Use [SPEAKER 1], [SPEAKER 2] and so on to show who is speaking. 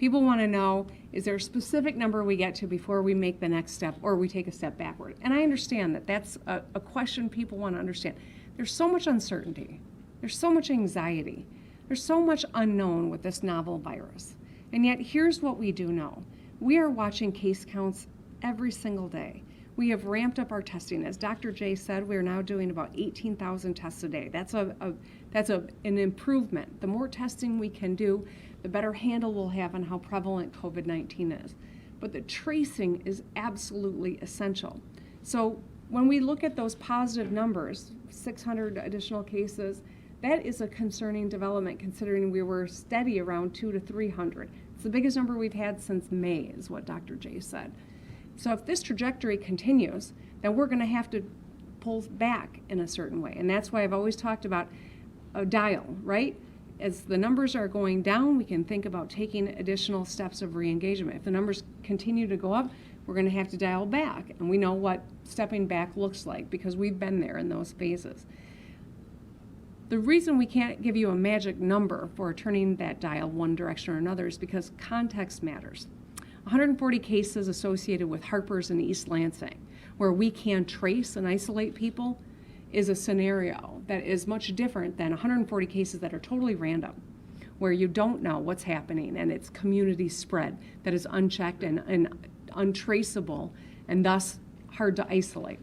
[SPEAKER 1] People want to know, is there a specific number we get to before we make the next step or we take a step backward? And I understand that that's a question people want to understand. There's so much uncertainty. There's so much anxiety. There's so much unknown with this novel virus. And yet, here's what we do know. We are watching case counts every single day. We have ramped up our testing. As Dr. J said, we're now doing about 18,000 tests a day. That's an improvement. The more testing we can do, the better handle we'll have on how prevalent COVID-19 is. But the tracing is absolutely essential. So when we look at those positive numbers, 600 additional cases, that is a concerning development considering we were steady around 200 to 300. It's the biggest number we've had since May, is what Dr. J said. So if this trajectory continues, then we're going to have to pull back in a certain way. And that's why I've always talked about a dial, right? As the numbers are going down, we can think about taking additional steps of re-engagement. If the numbers continue to go up, we're going to have to dial back. And we know what stepping back looks like because we've been there in those phases. The reason we can't give you a magic number for turning that dial one direction or another is because context matters. 140 cases associated with Harper's and East Lansing, where we can trace and isolate people, is a scenario that is much different than 140 cases that are totally random, where you don't know what's happening and it's community spread that is unchecked and untraceable and thus hard to isolate.